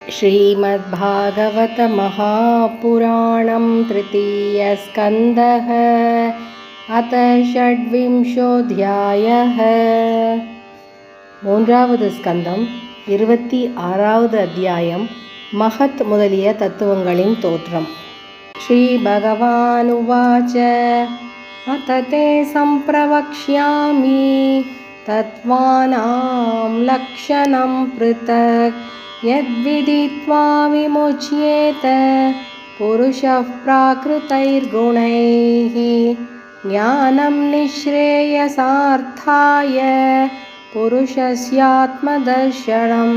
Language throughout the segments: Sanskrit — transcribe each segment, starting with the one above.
श्रीमद्भागवत महापुराणं तृतीयस्कन्धः अथ षड्विंशोऽध्यायः மூன்றாவது ஸ்கந்தம் 26வது அத்தியாயம் மகத் முதலிய தத்துவங்களின் தோற்றம். श्रीभगवानुवाच अथ ते सम्प्रवक्ष्यामि तत्त्वानां लक्षणं पृथक् यद्विदित्वा विमुच्येत पुरुषः प्राकृतैर्गुणैः ज्ञानं निःश्रेयसार्थाय पुरुषस्यात्मदर्शनं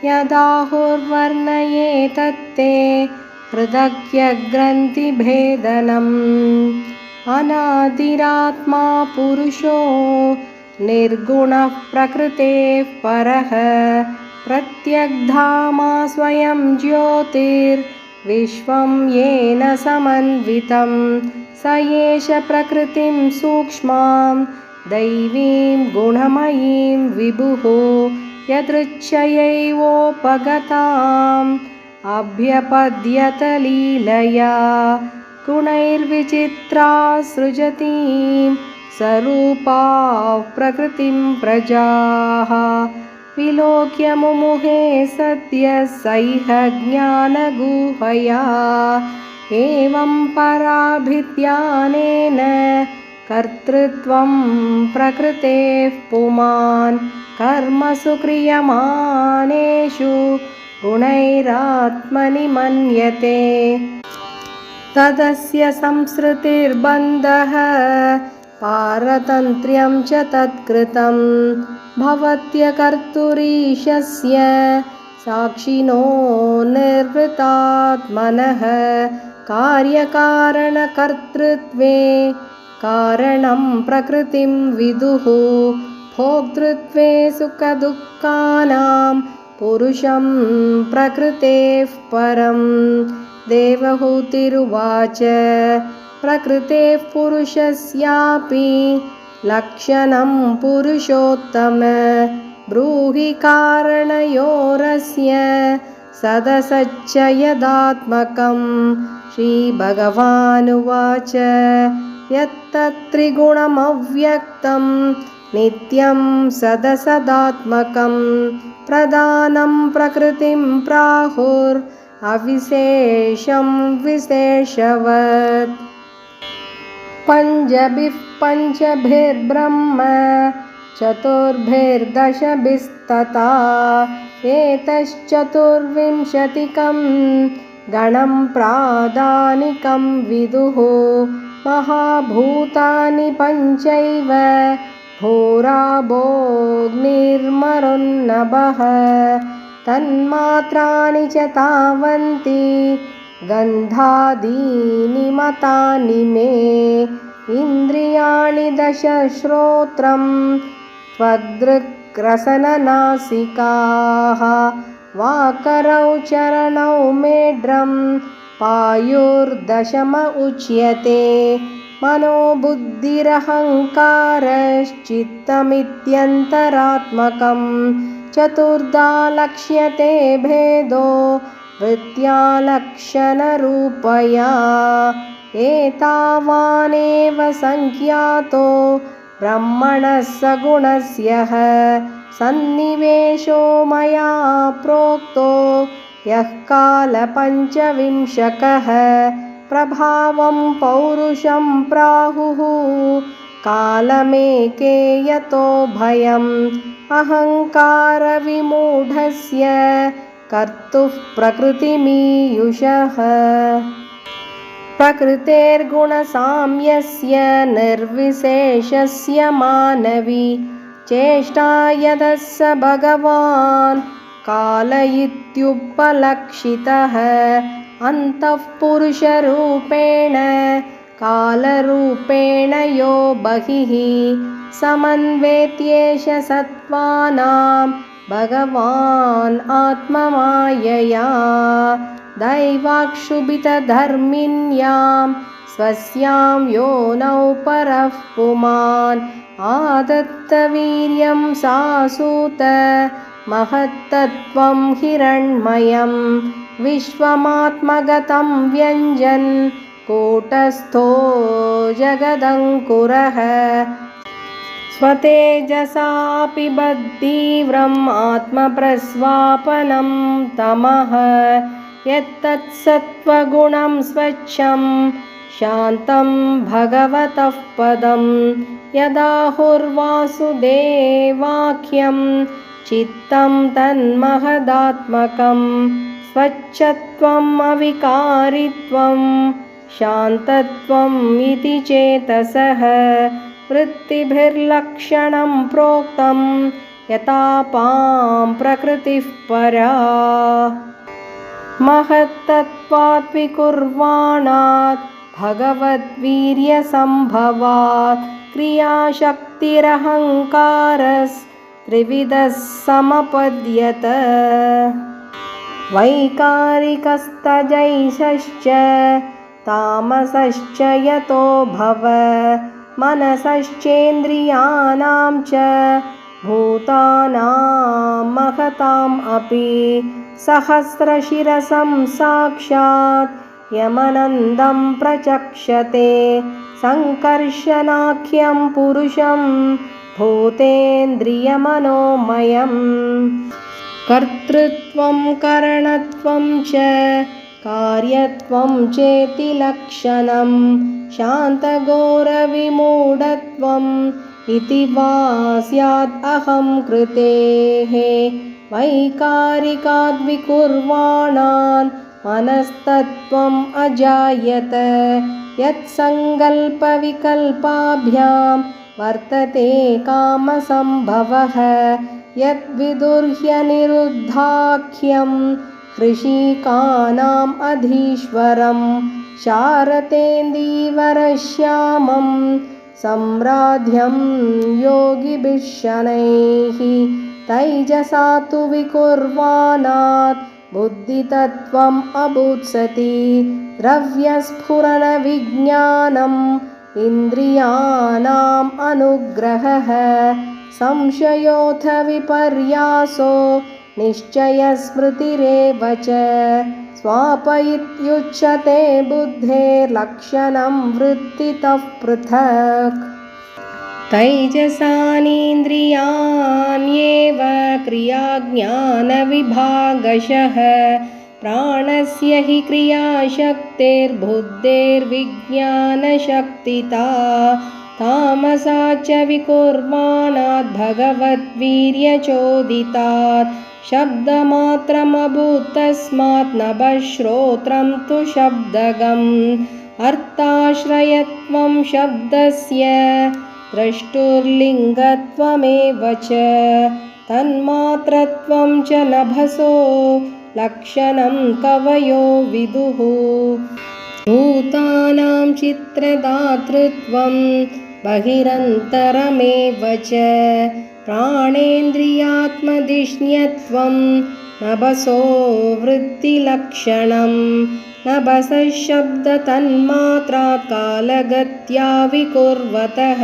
यदाहुर्वर्णयेतत्ते हृदयग्रन्थिभेदनम् अनादिरात्मा पुरुषो निर्गुणः प्रकृतेः परः प्रत्यग्धामा स्वयं ज्योतिर्विश्वं येन समन्वितं स एष प्रकृतिं सूक्ष्मां दैवीं गुणमयीं विभुः यदृच्छयैवोपगताम् अभ्यपद्यत लीलया गुणैर्विचित्रा सृजतीं सरूपाः प्रकृतिं प्रजाः विलोक्य मुमुहे सद्यः सैह ज्ञानगुहया एवं पराभिज्ञानेन कर्तृत्वं प्रकृतेः पुमान् कर्मसु क्रियमाणेषु गुणैरात्मनि मन्यते तदस्य संसृतिर्बन्धः पारतन्त्र्यं च तत्कृतं भवत्यकर्तुरीशस्य साक्षिणो निर्वृतात्मनः कार्यकारणकर्तृत्वे कारणं प्रकृतिं विदुः भोक्तृत्वे सुखदुःखानां पुरुषं प्रकृतेः परं देवहूतिरुवाच प्रकृतेः पुरुषस्यापि लक्षणं पुरुषोत्तम ब्रूहि कारणयोरस्य सदसच्च यदात्मकं श्रीभगवानुवाच यत्तत्त्रिगुणमव्यक्तं नित्यं सदसदात्मकं प्रधानं प्रकृतिं प्राहुरविशेषं विशेषवत् पञ्चभिः पञ्चभिर्ब्रह्म चतुर्भिर्दशभिस्तथा एतश्चतुर्विंशतिकं गणं प्रादानिकं विदुः महाभूतानि पञ्चैव भूराभोऽग्निर्मरुन्नभः तन्मात्राणि च तावन्ति गन्धादीनि मतानि मे इन्द्रियाणि दश श्रोत्रं त्वदृक् रसननासिकाः वाकरौ चरणौ मेढ्रं पायुर्दशम उच्यते मनोबुद्धिरहङ्कारश्चित्तमित्यन्तरात्मकं चतुर्धा लक्ष्यते भेदो वृत्त्यालक्षणरूपया एतावानेव सङ्ख्यातो ब्रह्मणः सगुणस्य सन्निवेशो मया प्रोक्तो यः कालपञ्चविंशकः प्रभावं पौरुषं प्राहुः कालमेके यतो भयम् अहङ्कारविमूढस्य कर्तुः प्रकृतिमीयुषः प्रकृतेर्गुणसाम्यस्य निर्विशेषस्य मानवी चेष्टा यदः स भगवान् काल इत्युपलक्षितः अन्तःपुरुषरूपेण कालरूपेण यो बहिः समन्वेत्येष सत्त्वानां भगवान् आत्ममायया दैवाक्षुभितधर्मिण्यां स्वस्यां योनौ परः पुमान् आदत्तवीर्यं सासूत महत्तत्त्वं हिरण्मयं विश्वमात्मगतं व्यञ्जन् कूटस्थो जगदङ्कुरः स्वतेजसापि बद्धीव्रम् आत्मप्रस्वापनं तमः यत्तत्सत्त्वगुणं स्वच्छं शान्तं भगवतः पदं यदाहुर्वासुदेवाख्यं चित्तं तन्महदात्मकं स्वच्छत्वम् अविकारित्वं शान्तत्वम् इति चेतसः वृत्तिभिर्लक्षणं प्रोक्तं यतापां प्रकृतिः परा महत्तत्त्वात् विकुर्वाणात् भगवद्वीर्यसम्भवात् क्रियाशक्तिरहङ्कारस्त्रिविधः समपद्यत वैकारिकस्तजैषश्च तामसश्च यतो भव मनसश्चेन्द्रियाणां च भूतानां महताम् अपि सहस्रशिरसं साक्षात् यमनन्दं प्रचक्षते संकर्षणाख्यं पुरुषं भूतेन्द्रियमनोमयम् कर्तृत्वं करणत्वं च कार्यत्वं चेति लक्षणं शान्तघोरविमूढत्वम् इति वा स्यात् अहं कृतेः वैकारिकाद्विकुर्वाणान् मनस्तत्त्वम् अजायत यत्सङ्कल्पविकल्पाभ्यां वर्तते कामसम्भवः यद्विदुर्ह्यनिरुद्धाख्यं हृषिकानाम् अधीश्वरं शारतेन्दीवरश्यामं सम्राध्यं योगिभिः शनैः तैजसा तु विकुर्वाणात् बुद्धितत्त्वम् अभूत्सति द्रव्यस्फुरणविज्ञानम् इन्द्रियाणाम् अनुग्रहः संशयोऽथ विपर्यासो निश्चयस्मृतिरेव च स्वापयित्युच्यते बुद्धेर्लक्षणं वृत्तितः पृथक् तैजसानीन्द्रियाण्येव क्रियाज्ञानविभागशः प्राणस्य हि क्रियाशक्तिर्बुद्धेर्विज्ञानशक्तिता तामसा च विकुर्वाणात् भगवद्वीर्यचोदितात् शब्दमात्रमभूत् तस्मात् नभश्रोत्रं तु शब्दगम् अर्थाश्रयत्वं शब्दस्य द्रष्टुर्लिङ्गत्वमेव च तन्मात्रत्वं च नभसो लक्षणं कवयो विदुः भूतानां चित्रदातृत्वं बहिरन्तरमेव च प्राणेन्द्रियात्मधिष्ण्यत्वं नभसो वृत्तिलक्षणं नभसः शब्दतन्मात्रात् कालगत्या विकुर्वतः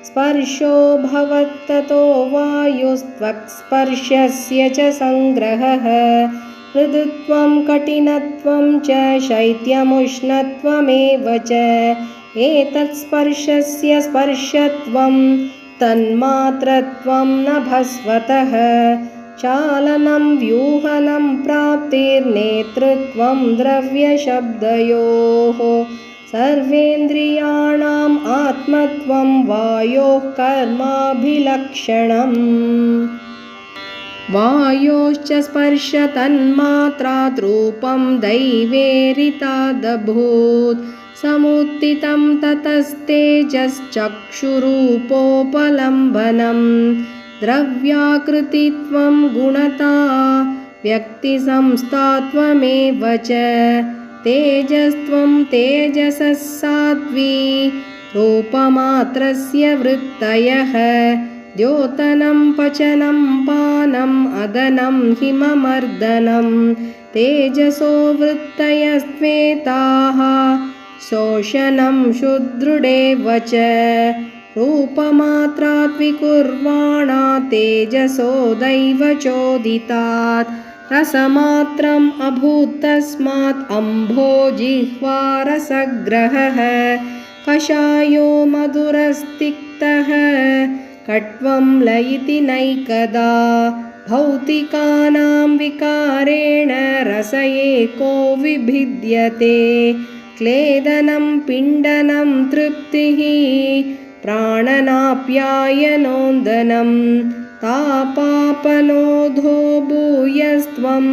स्पर्शो भवत्ततो वायुस्त्वक्स्पर्शस्य च संग्रहः मृदुत्वं कठिनत्वं च शैत्यमुष्णत्वमेव च एतत्स्पर्शस्य स्पर्शत्वं तन्मात्रत्वं नभस्वतः चालनं व्यूहनं प्राप्तिर्नेतृत्वं द्रव्यशब्दयोः सर्वेन्द्रियाणाम् आत्मत्वं वायोः कर्माभिलक्षणम् वायोश्च स्पर्शतन्मात्रात् रूपं दैवेरितादभूत् समुत्थितं ततस्तेजश्चक्षुरूपोपलम्बनं द्रव्याकृतित्वं गुणता व्यक्तिसंस्थात्वमेव च तेजस्त्वं तेजसः सात्वी रूपमात्रस्य वृत्तयः द्योतनं पचनं पानम् अदनं हिममर्दनं तेजसो वृत्तयस्त्वेताः शोषणं सुदृढेव च रूपमात्रात् विकुर्वाणा तेजसोदैव चोदितात् रसमात्रम् अभूत् तस्मात् अम्भो जिह्वा रसग्रहः कषायो मधुरस्तिक्तः कट्वं लयति नैकदा भौतिकानां विकारेण रस एको विभिद्यते क्लेदनं पिण्डनं तृप्तिः प्राणनाप्यायनोन्दनं तापापनोधो भूयस्त्वम्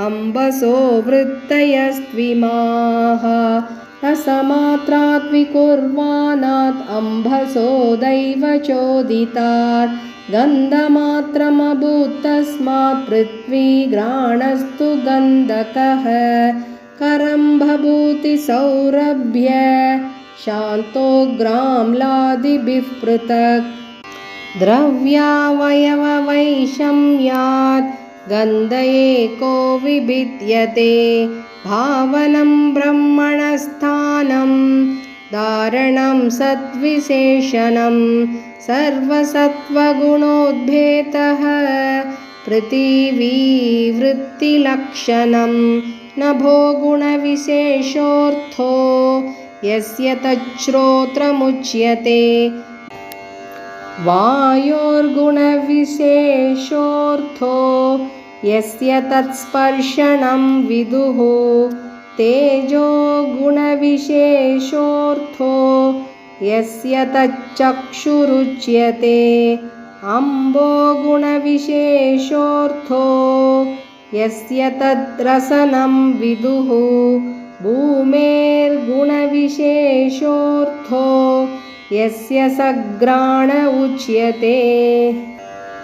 अम्बसो वृत्तयस्त्विमाः रसमात्रात् विकुर्वाणात् अम्भसोदैव चोदितात् गन्धमात्रमभूत् तस्मात् पृथ्वीघ्राणस्तु गन्धकः करम्भभूति सौरभ्य शान्तोग्राम्लादिभिः पृथक् द्रव्यावयववैषम्यात् गन्ध एको विभिद्यते भावनं ब्रह्मणस्थानं धारणं सद्विशेषणं सर्वसत्त्वगुणोद्भेतः पृथिवीवृत्तिलक्षणं नभो गुणविशेषोऽर्थो यस्य तच्छ्रोत्रमुच्यते वायोर्गुणविशेषोऽर्थो यस्य तत्स्पर्शनं विदुः तेजो गुणविशेषोऽर्थो यस्य तच्चक्षुरुच्यते अम्बो गुणविशेषोऽर्थो यस्य तद्रसनं विदुः भूमेर्गुणविशेषोऽर्थो यस्य सघ्राण उच्यते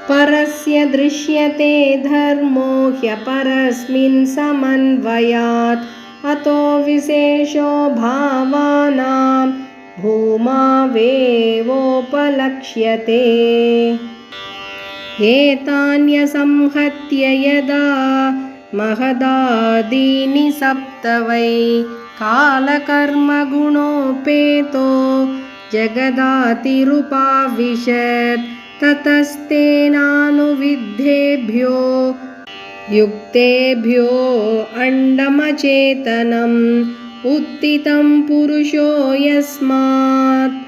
परस्य दृश्यते धर्मो ह्यपरस्मिन् समन्वयात् अतो विशेषो भावानां भूमावेवोपलक्ष्यते एतान्यसंहत्य यदा महदादीनि सप्त वै कालकर्मगुणोपेतो जगदातिरुपाविशत् ततस्तेनानुविद्धेभ्यो युक्तेभ्यो अण्डमचेतनम् उत्थितं पुरुषो यस्मात्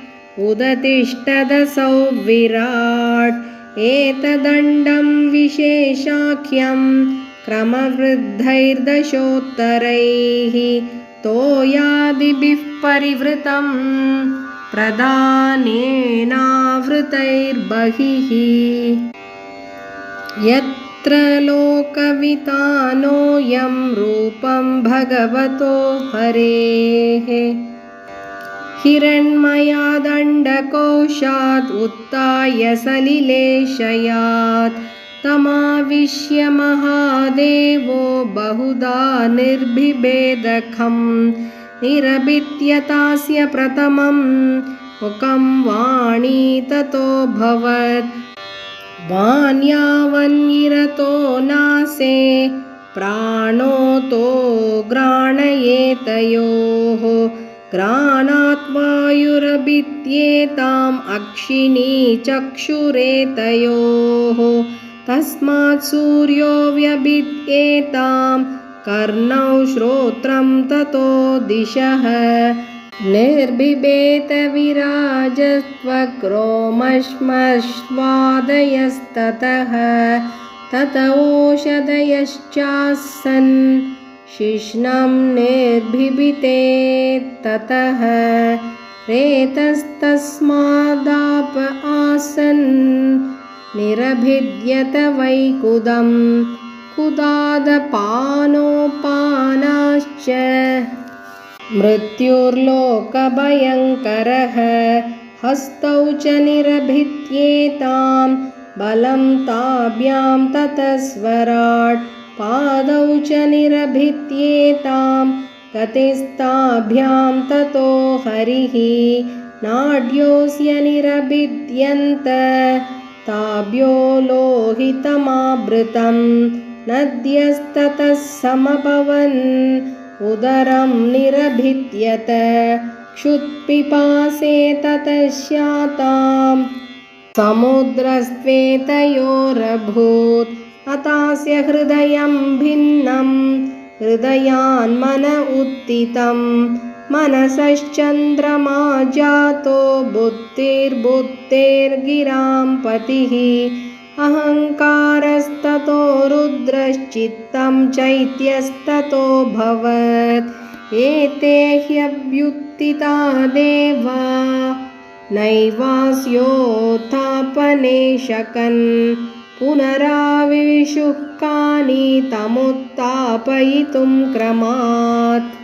उदतिष्ठदसौ विराट् एतदण्डं विशेषाख्यं क्रमवृद्धैर्दशोत्तरैः तोयादिभिः परिवृतं प्रदानेनावृतैर्बहिः यत्र लोकवितानोऽयं रूपं भगवतो हरेः हिरण्मयादण्डकोशात् उत्थाय सलिलेशयात् तमाविश्य महादेवो बहुधा निर्बिभेदखं निरभित्यतास्य प्रथमं मुखं वाणी ततोऽभवत् वाण्यावन्निरतो नासे प्राणोतो घ्राणयेतयोः घ्राणात् वायुरभित्येताम् अक्षिणी चक्षुरेतयोः तस्मात् सूर्यो व्यभिद्येताम् कर्णौ श्रोत्रं ततो दिशः निर्बिभेत विराजत्वक्रोमश्मश्वादयस्ततः तत ओषधयश्चासन् शिश्नं निर्बिभिते ततः रेतस्तस्मादाप आसन् निरभिद्यत वैकुदं कुदादपानोपानाश्च मृत्युर्लोकभयङ्करः हस्तौ च निरभित्येतां बलं ताभ्यां ततस्वराट् पादौ च निरभित्येतां गतिस्ताभ्यां ततो हरिः नाड्योऽस्य निरभिद्यन्त ताभ्यो लोहितमावृतं नद्यस्ततः समभवन् उदरं निरभिद्यत क्षुत्पिपासे ततश्यातां समुद्रस्त्वेतयोरभूत् अतास्य हृदयं भिन्नं हृदयान्मन उत्थितं मनसश्चन्द्रमा जातो बुद्धिर्बुद्धेर्गिरां पतिः अहङ्कारस्ततो रुद्रश्चित्तं चैत्यस्ततोऽभवत् एते ह्यभ्युत्थिता देवा नैवास्योत्थापने शकन् पुनराविशुः कानि तमुत्थापयितुं क्रमात्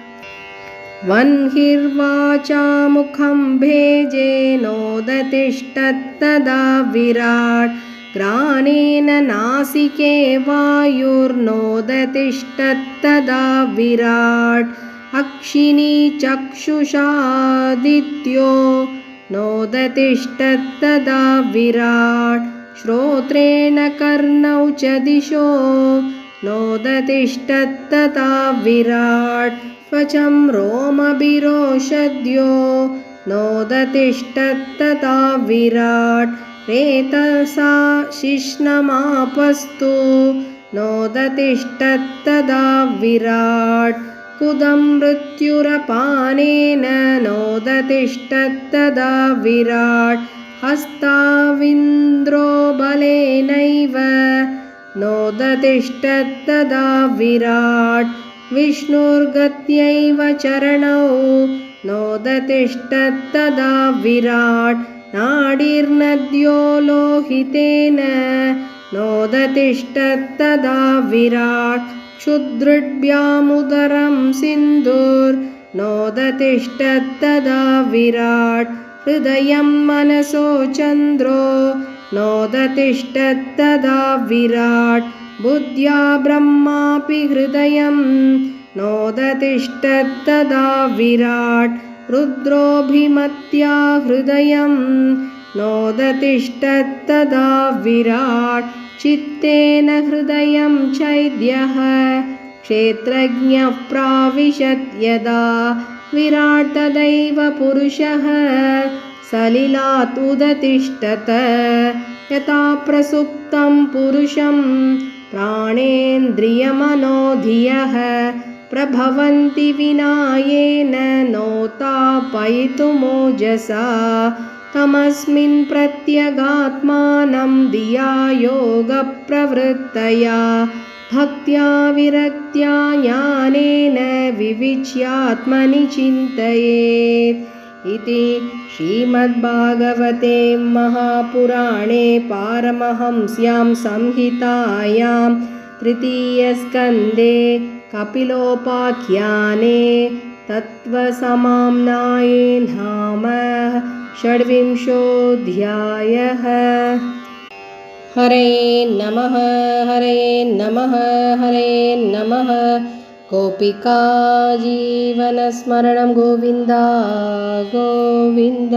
वह्निर्वाचा मुखं भेजेनोदतिष्ठत्तदा विराट् ग्राणेन नासिके वायुर्नोदतिष्ठत्तदा विराट् अक्षिणी चक्षुषादित्यो नोदतिष्ठत्तदा विराट् श्रोत्रेण कर्णौ च दिशो नोदतिष्ठत्तदा विराट् त्वचं रोमभिरोषद्यो नोदतिष्ठत्तदा विराट् रेतसा शिश्नमापस्तु नोदतिष्ठत्तदा विराट् कुदं मृत्युरपानेन नोदतिष्ठत्तदा विराट् हस्ताविन्द्रो बलेनैव नोदतिष्ठत्तदा विराट् विष्णुर्गत्यैव चरणौ नोदतिष्ठत्तदा विराट् नाडीर्नद्यो लोहितेन नोदतिष्ठत्तदा विराट् क्षुद्रुभ्यामुदरं सिन्धुर्नोदतिष्ठत्तदा विराट् हृदयं मनसो चन्द्रो नोदतिष्ठत्तदा विराट् बुद्ध्या ब्रह्मापि हृदयं नोदतिष्ठत्तदा विराट् रुद्रोऽभिमत्या हृदयं नोदतिष्ठत्तदा विराट् चित्तेन हृदयं चैद्यः क्षेत्रज्ञः प्राविशत् यदा विराट् तदैव पुरुषः सलिलात् उदतिष्ठत यथा प्रसुप्तं पुरुषं प्राणेन्द्रियमनोधियः प्रभवन्ति विनायेन नोत्थापयितुमोजसा तमस्मिन् प्रत्यगात्मानं धिया योगप्रवृत्तया भक्त्या विरक्त्या ज्ञानेन विविच्यात्मनि चिन्तयेत् इति श्रीमद्भागवते महापुराणे पारमहंस्यां संहितायां तृतीयस्कन्धे कपिलोपाख्याने तत्त्वसमाम्नाये नाम षड्विंशोऽध्यायः। हरे नमः हरे नमः हरे नमः। गोपिका जीवनस्मरणं गोविन्द गोविन्द।